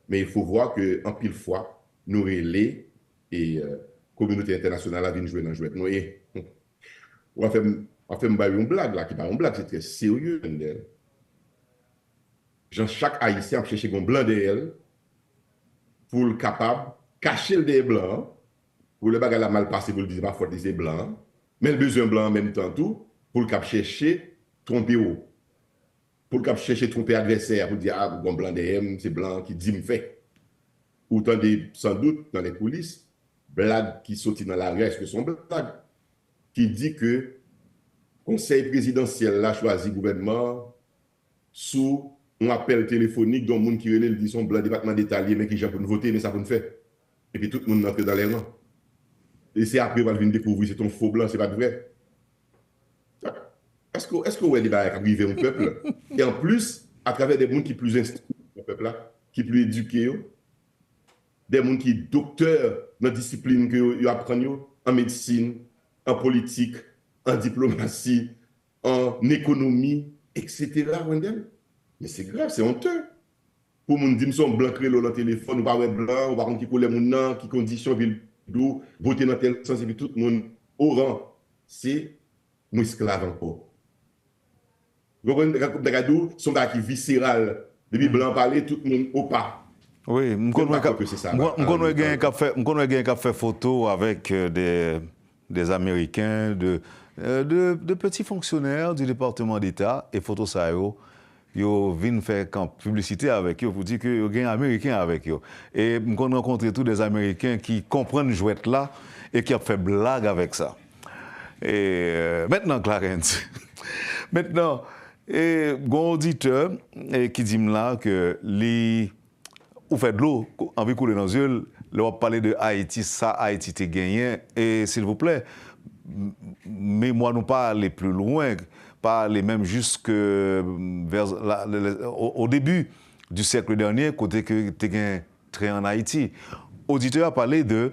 Mais il faut voir qu'en pile fois, nous relais et la communauté internationale a venu jouer dans le jeu. On va faire une blague là, qui n'est pas une blague, c'est très sérieux. Chaque Haïtien a cherché un blanc derrière pour le capable cacher le des blancs, pour le bagage mal passé, pour le dire pas faute des blancs, mais le besoin blanc en même temps tout, pour le cap chercher tromper haut. Pour le cap chercher tromper adversaire, pour dire ah, bon blanc derrière, c'est blanc qui dit me fait. Ou sans doute dans les coulisses, blague qui sortit dans la rue, est-ce que son blague qui dit que le conseil présidentiel a choisi le gouvernement sous un appel téléphonique dont le monde qui relève dit son blanc département d'État mais qui j'ai pour nous voter, mais ça pour nous faire. Et puis tout le monde entre dans les rangs. Et c'est après qu'on va venir découvrir c'est ton faux blanc, c'est pas vrai. Est-ce que vous avez des barrières qui arrivent au peuple? Et en plus, à travers des gens qui sont plus instruits, le peuple là, qui sont plus éduqués, des gens qui sont docteurs dans la discipline que vous apprenez en médecine, en politique, en diplomatie, en économie, etc. Wendell. Mais c'est grave, c'est honteux. Pour moun dire son blanc créé dans le téléphone, ou pas blanc, ou pas qui coule mon nom, qui condition ville d'eau, voter dans tel sens et puis tout le monde au rang. C'est mon esclave encore. Vous comprenez, son gars qui est viscéral, depuis blanc parler, tout le monde au pas. Oui, je connais quelqu'un qui a fait photo avec des Américains, de petits fonctionnaires du département d'État, et photo ça, ils viennent faire publicité avec eux pour dire qu'il y a un Américain avec eux. Et je connais rencontré tous des Américains qui comprennent jouette là et qui ont fait blague avec ça. Et maintenant, Clarence, maintenant, un auditeur qui dit là que ou fait de l'eau, envie de couler dans les yeux, on va parler de Haïti, ça, Haïti t'est gagné. Et s'il vous plaît, mais moi, nous pas aller plus loin, pas aller même jusque au début du siècle dernier, côté que t'es gagné très en Haïti. Auditeur a parlé de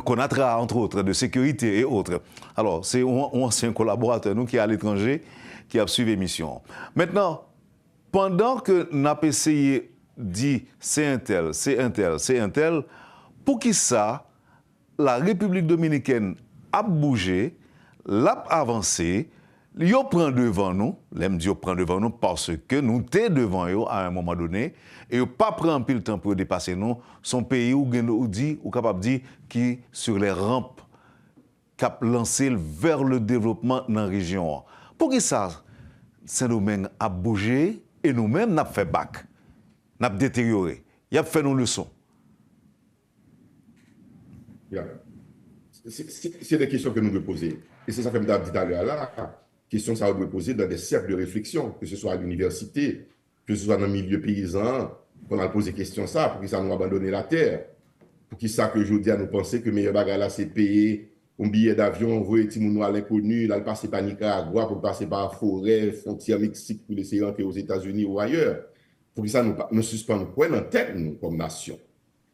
Conatra, entre autres, de sécurité et autres. Alors, c'est un ancien collaborateur, nous, qui est à l'étranger, qui a suivi l'émission. Maintenant, pendant que nous avons essayé dit c'est un tel, pour qui ça, la République dominicaine a bougé, l'a avancé, yo prend devant nous, l'aime dit yo prend devant nous parce que nous t'es devant yo à un moment donné, et yo pas prend pile temps pour dépasser nous, son pays ou dit ou capable dire qui sur les rampes cap lancé vers le développement dans la région. Pour qui ça, Saint-Domingue a bougé et nous-mêmes n'a fait bac. N'a détérioré. Il a fait nos leçons. Yeah. C'est des questions que nous devons poser. Et c'est ça que je me dit tout à l'heure là. Questions que ça doit poser dans des cercles de réflexion, que ce soit à l'université, que ce soit dans le milieu paysan, qu'on a posé question ça, pour qu'ils ça nous abandonner la terre. Pour qu'ils ça que aujourd'hui nous penser que le meilleur bagage là, c'est payer un billet d'avion, envoyer les gens à l'inconnu, là, passer par Nicaragua, pour passer par la forêt, frontière Mexique, pour essayer d'entrer aux États-Unis ou ailleurs. Pour que ça nous suspende quoi dans tête, nous, comme nation.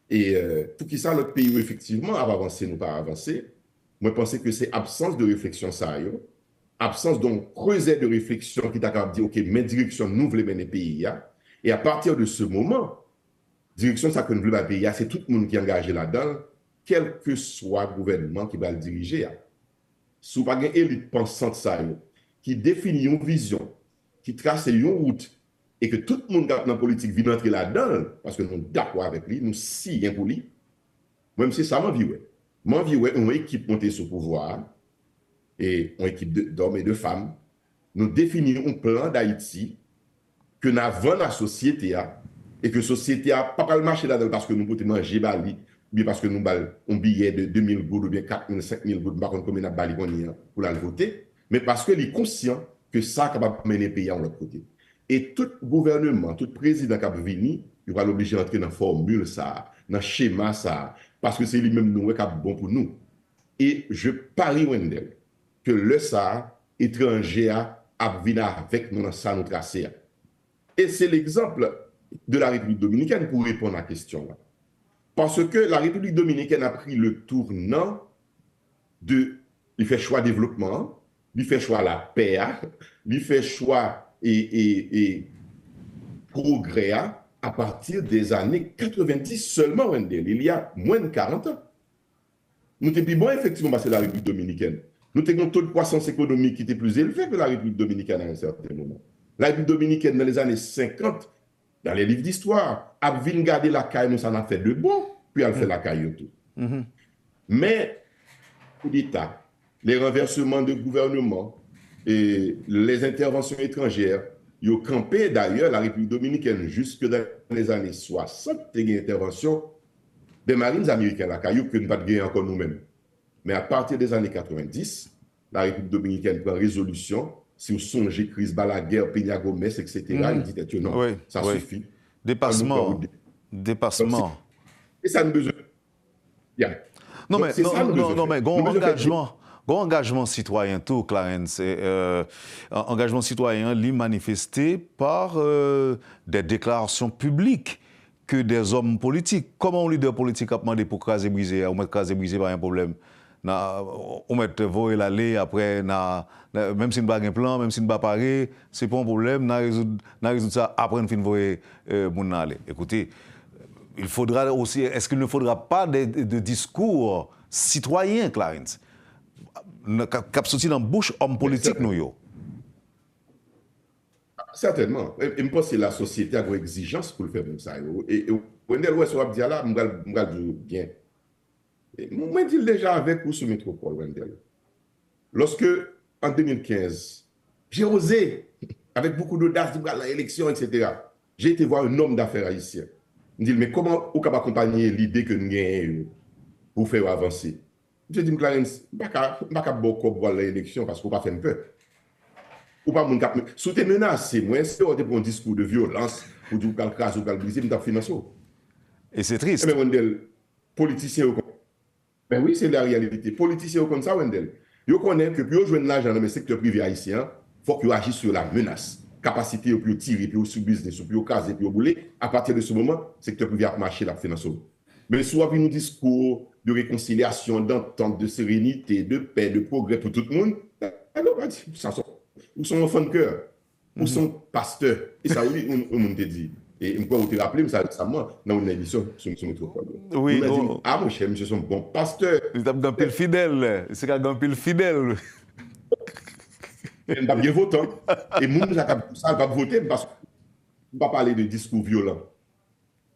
Et pour que ça, notre pays, effectivement, a avancé, nous pas avancé, moi, je pense que c'est absence de réflexion, ça, absence d'un creuset de réflexion qui t'a capable de dire, OK, mais direction, nous voulons mener le pays. Et à partir de ce moment, direction, ça que nous voulons le pays, c'est tout le monde qui est engagé là-dedans, quel que soit le gouvernement qui va le diriger. Si vous n'avez pas une élite pensante, ça, qui définit une vision, qui trace une route, et que tout le monde dans la politique vient entrer là-dedans, parce que nous sommes d'accord avec lui, nous sommes pour lui. Même si ça, moi, une équipe montée sur le pouvoir, et une équipe d'hommes et de femmes, nous définissons un plan d'Haïti que nous avons la société, et que la société n'a pas le marché là-dedans parce que nous pouvons manger Bali, ou bien parce que nous avons un billet de 2000 gouttes, ou bien 4000, 5000 gouttes, par contre, comme nous avons Bali pour la voter, mais parce qu'il est conscient que ça est capable de mener le pays à l'autre côté. Et tout gouvernement, tout président qui a venu, il va l'obliger à entrer dans la formule, ça, dans le schéma, ça, parce que c'est lui-même nous qui est bon pour nous. Et je parie, Wendell, que le ça, étranger, a venu avec nous dans ça, nous tracé. Et c'est l'exemple de la République dominicaine pour répondre à la question. Parce que la République dominicaine a pris le tournant de. Il fait choix développement, il fait choix la paix, il fait choix et progrès à partir des années 90 seulement, Wendell. Il y a moins de 40 ans. Nous étions bon, effectivement, parce que la République dominicaine. Nous avons un taux de croissance économique qui était plus élevé que la République dominicaine à un certain moment. La République dominicaine, dans les années 50, dans les livres d'histoire, a vu garder la caille, nous ça en a fait de bon, puis elle fait la caille tout. Mais, coup d'État, les renversements de gouvernement et les interventions étrangères, ils ont campé d'ailleurs la République dominicaine jusque dans les années 60, il y a une intervention des marines américaines, la caillou que nous ne pas gagner encore nous-mêmes. Mais à partir des années 90, la République dominicaine prend résolution, si vous songez Chris Balaguer, Peña Gomez, etc., il dit que non, ça suffit. Dépassement. Et ça nous besoin. Yeah. Non, mais engagement citoyen, tout, Clarence, engagement citoyen, manifesté par des déclarations publiques que des hommes politiques. Comment un leader politique a demandé pour craser briser, ou mettre craser briser, pas un problème. On met voler l'aller, après, même si on n'a pas un plan, même si on n'a pas paré, c'est pas un problème, on résout ça après on finit voyer mon aller. Écoutez, il faudra aussi, est-ce qu'il ne faudra pas de discours citoyens, Clarence, qui sorti dans la bouche homme politique, nous yo? Certainement. Et je pense que la société a une exigence pour le faire comme ça. Et Wendell, ouais, soit dire là, je vais dire bien. Moi, je dis déjà avec vous sur Métropole, Wendell. Lorsque, en 2015, j'ai osé, avec beaucoup d'audace, dire l'élection, etc. J'ai été voir un homme d'affaires haïtien. Il me dit, mais comment vous pouvez accompagner l'idée que nous gagnons pour faire avancer? Je dis, Clarence, je ne vais pas voir l'élection parce qu'on ne va pas faire peur. Ou pas mon cap. Sous tes menaces, moi, si on te prend un discours de violence, ou du calcras ou calbriser, je vais financer. Et c'est triste. Mais Wendell, politicien, ben oui, c'est la réalité. Politicien comme ça, Wendell. Ils connaissent que pour jouer de l'argent dans le secteur privé haïtien, il faut qu'ils agissent sur la menace. Capacité pour tirer, pour sous business, pour caser, pour bouler. À partir de ce moment, le secteur privé a marché la finance. Mais soit nous discours de réconciliation, d'entente, de sérénité, de paix, de progrès pour tout le monde, alors, ça sort. Ou son enfant de cœur, ou son pasteur. Et ça, oui, on te dit. Et je peux te rappeler, mais ça moi, dans une émission sur Métropole. Oui. On a dit, ah, mon cher, monsieur, son bon pasteur. Il a un pile fidèle. C'est un pile fidèle. Il n'a pas bien voté. Et moi, ça va voter parce qu'on ne va pas parler de discours violents.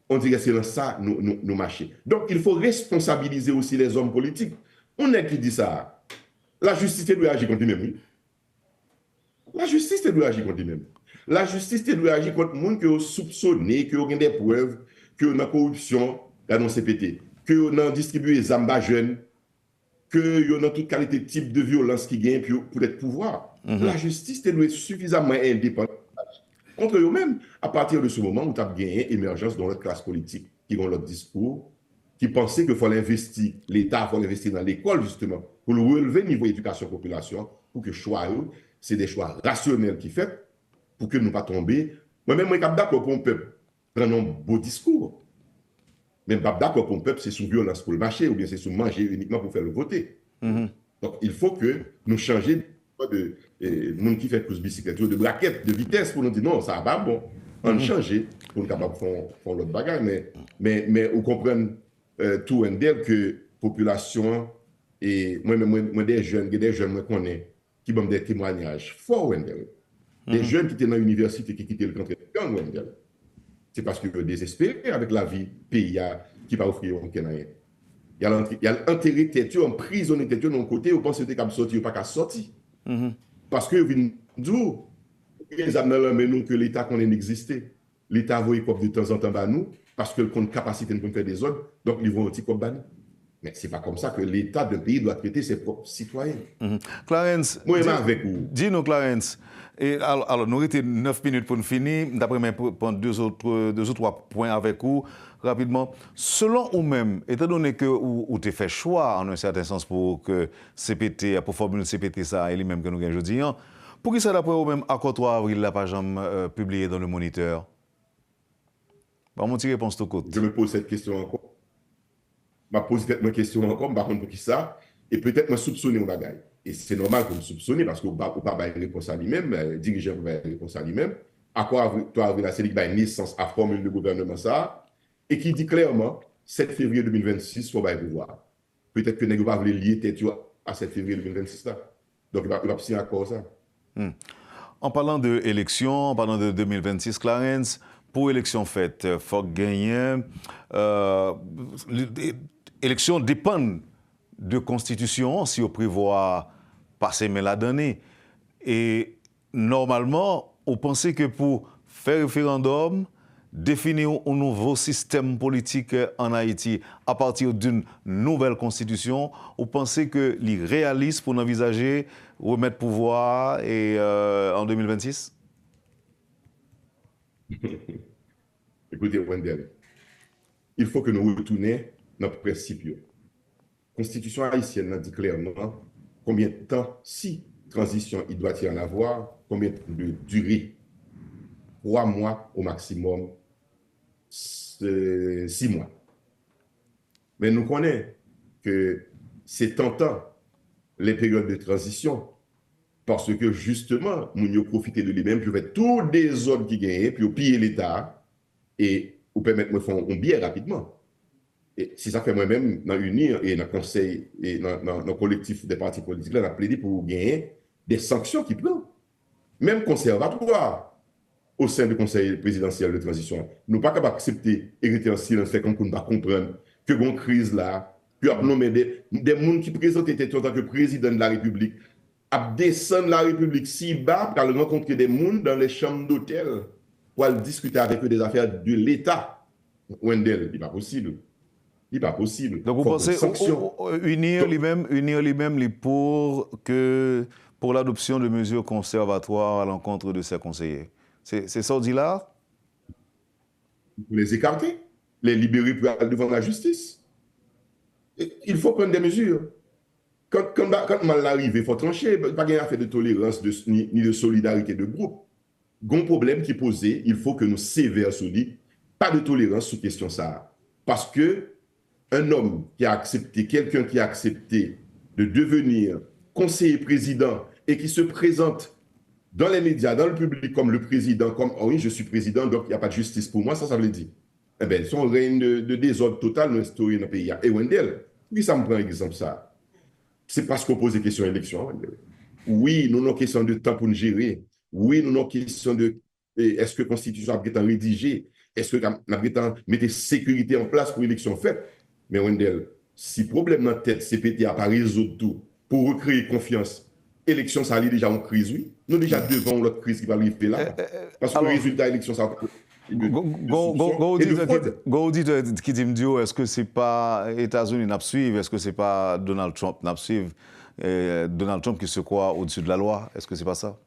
On dirait que c'est ça, nous marcher. Donc, il faut responsabiliser aussi les hommes politiques. On est qui dit ça. La justice doit agir contre lui-même. La justice doit agir contre lui-même. La justice doit agir contre les gens qui ont soupçonné, qui ont des preuves, qui ont la corruption dans le CPT, qui ont distribué les amba jeunes, qui ont toute qualité de type de violence qui gagne pour être pouvoir. La justice doit être suffisamment indépendante contre eux-mêmes à partir de ce moment où tu as gagné émergence dans notre classe politique, qui ont leur discours, qui pensaient qu'il fallait investir, l'État fallait investir dans l'école justement, pour le relever le niveau éducation-population, pour que choix, c'est des choix rationnels qui fait pour que nous ne pas tomber. Moi-même, je suis d'accord pour un peuple prendre un beau discours. Mais je ne suis pas d'accord pour un peuple, c'est sous violence pour le marché ou bien c'est sous manger uniquement pour faire le voter. Donc, il faut que nous changions de monde qui fait plus bicyclette, de braquette, de vitesse pour nous dire non, ça va pas bon. On change pour nous capables de faire l'autre bagarre. Mais vous comprenez tout Wendell que la population et moi des jeunes, moi connais qui donnent des témoignages forts Wendell. Des jeunes qui étaient dans l'université qui quittaient le country gang Wendell. C'est parce qu'ils sont désespérés avec la vie pays qui va offrir aucun rien. Il y a enterré tête, emprisonné tête d'un côté, on pense que c'est sorti ou pas qu'à sortir. Parce que ils disent les amenants mais nous que l'État qu'on existé. L'État va y de temps en temps à nous parce que le compte capacité de faire des ordres, donc ils vont aussi comme mais ce n'est pas comme ça que l'État d'un pays doit traiter ses propres citoyens. Clarence, moi, avec vous. Dis-nous, Clarence, et alors, nous avons 9 minutes pour nous finir. D'après moi, prendre deux ou trois points avec vous, rapidement. Selon vous-même, étant donné que vous avez fait choix, en un certain sens, pour que CPT, pour formuler CPT, ça, et lui-même que nous gagnons aujourd'hui, pour qui ça, d'après vous-même, à 3 avril, la page publiée dans le Moniteur? Par mon petit réponse tout côté. Je me pose cette question encore. Je me pose cette question encore, par contre, pour qui ça? Et peut-être me soupçonner au bagage. Et c'est normal que me soupçonner parce que vous n'avez pas de réponse à lui-même, le dirigeant n'a pas de réponse à lui-même. À quoi toi, avril, c'est qu'il y a une naissance à formule de gouvernement, ça, et qui dit clairement, 7 février 2026, il faut le pouvoir. Peut-être que nous ne pouvons pas lier tête à 7 février 2026. Là. Donc, il va signer un accord ça. En parlant d'élections, en parlant de 2026, Clarence, pour élection faite, il faut gagner. L'élection dépend de constitution, si on prévoit passer mais la donnée. Et normalement, on pensait que pour faire référendum, définir un nouveau système politique en Haïti à partir d'une nouvelle constitution, on pensait que les réalistes pour envisager remettre pouvoir et, en 2026? Écoutez, Wendell, il faut que nous retournions notre principe. La Constitution haïtienne dit clairement combien de temps, si transition il doit y en avoir, combien de durée. 3 mois au maximum, 6 mois. Mais nous connaissons que c'est tentant les périodes de transition parce que justement, nous avons profité de lui-même pour faire tous les ordres qui gagnent, puis piller l'État et vous permettre de faire un bien rapidement. Et si ça fait moi-même, dans l'Unir et dans le conseil et dans le collectif des partis politiques, on a plaidé pour gagner des sanctions qui prennent. Même conservatoire au sein du conseil présidentiel de transition. Nous ne sommes pas capables d'accepter hériter en silence, fait comme nous ne pas comprendre que une crise là, puis on nommer des gens qui présentent en tant que président de la République, à descendre la République si bas pour aller rencontrer des gens dans les chambres d'hôtel pour aller discuter avec eux des affaires de l'État. Wendell, il n'est pas possible. Il n'est pas possible. Donc vous pensez unir lui-même pour l'adoption de mesures conservatoires à l'encontre de ses conseillers. C'est ça qu'on dit là? Les écarter, les libérer pour aller devant la justice. Il faut prendre des mesures. Quand mal arrive, il faut trancher. Il n'y a pas affaire de tolérance ni de solidarité de groupe. Un problème qui est posé, il faut que nous sévères sur lui. Pas de tolérance sur question ça. Parce que un homme qui a accepté, quelqu'un qui a accepté de devenir conseiller président et qui se présente dans les médias, dans le public comme le président, comme « oh oui, je suis président, donc il n'y a pas de justice pour moi », ça veut dire. Eh bien, son règne de désordre total nous instauré dans le pays. Et Wendell, oui, ça me prend exemple ça. C'est parce qu'on pose des questions d'élection. Oui, nous avons question de temps pour nous gérer. Oui, nous avons question de est-ce que la Constitution a été rédigée? Est-ce que nous avons mis sécurité en place pour l'élection faite? Mais Wendell, si le problème dans la tête, CPT n'a pas résoudre tout pour recréer confiance, élection, ça a déjà en crise, oui. Nous déjà devant l'autre crise qui va arriver là. Parce que le résultat de l'élection, ça va... Auditeur qui dit, est-ce que ce n'est pas États-Unis qui suivent? Est-ce que ce n'est pas Donald Trump qui suivent? Donald Trump qui se croit au-dessus de la loi? Est-ce que ce n'est pas ça?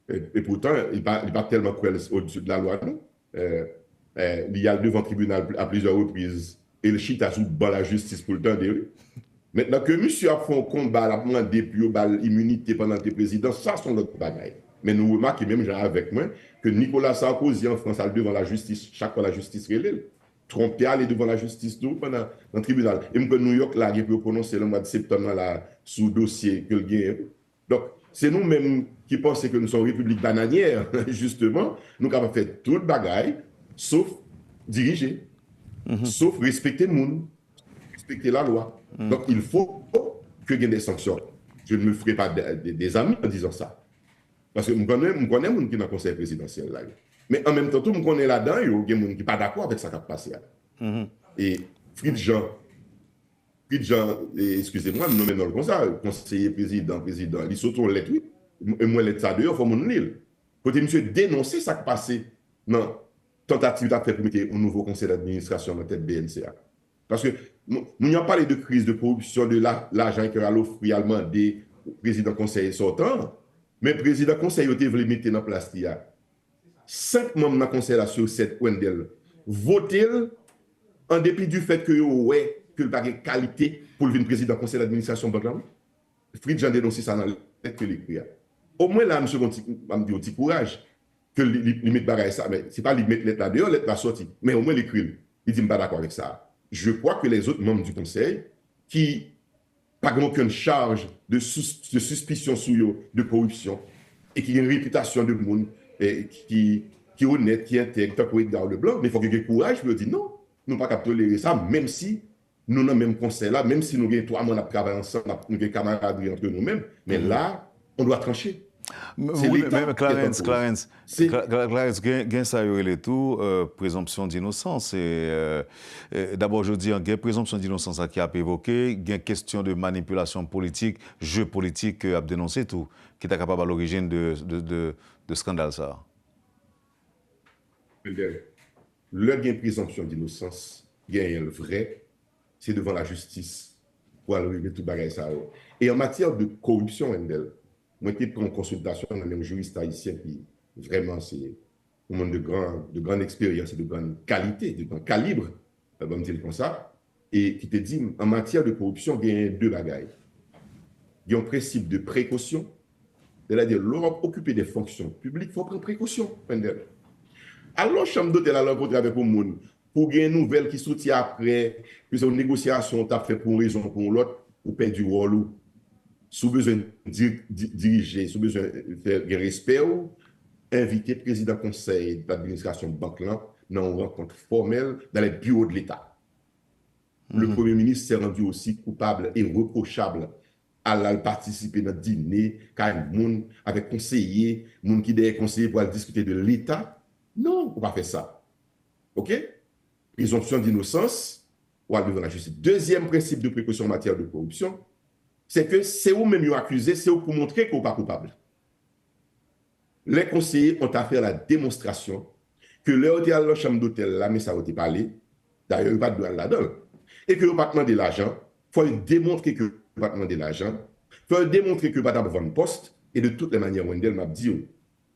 Et pourtant, il n'est pas tellement cruel au-dessus de la loi, non? Il y a devant le tribunal à plusieurs reprises et le chita sous la justice pour le temps de. Maintenant que monsieur a fait un combat, a demandé plus l'immunité pendant que président, ça sont notre bagaille. Mais nous remarquons même avec moi que Nicolas Sarkozy en France a devant la justice, chaque fois la justice relève. Trump est devant la justice pendant le tribunal. Et que New York là, il peut prononcer le mois de septembre là, sous dossier que le gagne. Donc, c'est nous-mêmes qui pensons que nous sommes une république bananière, justement. Nous avons fait tout le bagaille, sauf diriger, sauf respecter le monde, respecter la loi. Donc, il faut que il y ait des sanctions. Je ne me ferai pas des amis en disant ça. Parce que je connais les gens qui sont dans le conseil présidentiel. Là. Mais en même temps, je connais là-dedans, il y a des gens qui ne sont pas d'accord avec ça qui a passé. Et Fritz Jean, excusez-moi, nous nommons dans le conseiller président, il saute en lettre, oui. Et moi, lettre ça dehors, il faut mon lire. Côté monsieur dénoncer ça qui a passé dans la tentative de faire permettre un nouveau conseil d'administration dans la tête BNCA. Parce que nous n'avons pas parlé de crise de corruption, de l'argent que l'offre allemand des présidents conseillers sortants, mais le président conseiller a voulu mettre en place. Il y a 5 membres dans le conseil sur 7 Wendell voté en dépit du fait que le pas de qualité pour le président conseil d'administration. Fritz Jean dénonce ça dans le lettre que l'écrit. Au moins là, monsieur, on me dit un petit courage que limite bagaille ça, mais c'est pas limite lettre là dehors, lettre là sortie, mais au moins l'écrit. Il dit pas d'accord avec ça. Je crois que les autres membres du conseil qui pas aucune charge de suspicion sur eux, de corruption, et qui ont une réputation de monde qui est honnête, qui est intègre, qui est dans le blanc, mais il faut qu'il y ait du courage pour dire non, nous ne pouvons pas tolérer ça, même si nous avons le même conseil là, même si nous avons 3 mois de travail ensemble, nous avons des camaraderie entre nous-mêmes, mais là, on doit trancher. Même Clarence, gain ça y tout, présomption d'innocence. D'abord, je dis, il y a présomption d'innocence qui a évoqué, il y a question de manipulation politique, jeu politique à dénoncer tout, qui est capable à l'origine de scandale ça. Le gain présomption d'innocence, gain le vrai, c'est devant la justice pour arriver tout bagage ça. Et en matière de corruption, Wendell, moi qui prends en consultation dans un juriste haïtien qui vraiment c'est un monde de grande expérience, de grande qualité, de grand calibre, on va me dire comme ça, et qui te dit en matière de corruption, il y a 2 bagailles. Il y a un principe de précaution, c'est-à-dire l'Europe occuper des fonctions publiques, il faut prendre précaution. Alors, chambre d'hôtel à rencontrer avec le monde pour gagner une nouvelle qui soutient après, puis c'est une négociation tu as fait pour une raison pour l'autre, pour perdre du rôle, sous besoin de diriger, sous besoin de faire du respect, inviter le président conseil d'administration banque là dans une rencontre formelle dans les bureaux de l'État. Le Premier ministre s'est rendu aussi coupable et reprochable à participer dans le dîner, avec conseillers, gens qui sont conseillers pour discuter de l'État. Non, on ne peut pas faire ça. OK? Présomption d'innocence, ou devant la justice. Deuxième principe de précaution en matière de corruption, c'est que c'est vous-même qui accusé, c'est vous pour montrer qu'on n'est pas coupable. Les conseillers ont à faire la démonstration que leur hôtel à la chambre d'hôtel, là, mais ça a été parlé, d'ailleurs, il n'y a pas de douane là-dedans, et que vous pas demander l'argent, il faut démontrer que vous pas demander l'argent, il faut démontrer que vous pas avoir un poste, et de toutes les manières, Wendell m'a dit,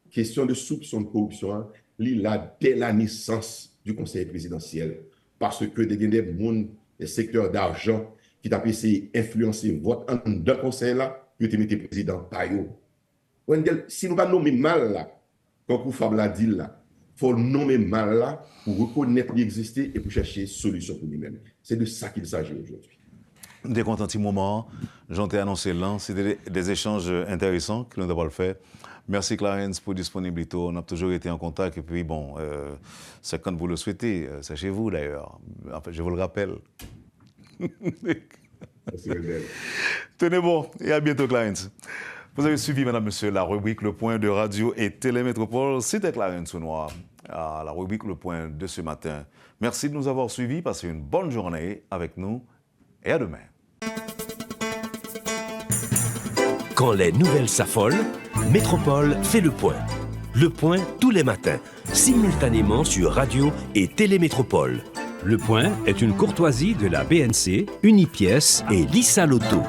question de soupçon de corruption, il a dès la naissance du conseil présidentiel, parce que des secteurs d'argent qui t'a essayé d'influencer votre dans le conseil là, vous te mettez président Payot. Wendell, si nous ne pas nommer mal là, quand vous faites la deal là, il faut nommer mal là pour reconnaître qu'il existe et pour chercher solution pour lui-même. C'est de ça qu'il s'agit aujourd'hui. Dès qu'on a un petit moment, j'en ai annoncé l'an, c'était des échanges intéressants que nous devons faire. Merci Clarence pour la disponibilité. On a toujours été en contact et puis bon, c'est quand vous le souhaitez, c'est chez vous d'ailleurs. En fait, je vous le rappelle. Merci Wendell. Tenez bon et à bientôt Clarence. Vous avez suivi, mesdames, messieurs, la rubrique Le Point de Radio et Télémétropole. C'était Clarence Sounoir à la rubrique Le Point de ce matin. Merci de nous avoir suivis. Passez une bonne journée avec nous et à demain. Quand les nouvelles s'affolent, Métropole fait le point. Le point tous les matins, simultanément sur Radio et Télémétropole. Le Point est une courtoisie de la BNC, Unipièce et Lisa Lotto.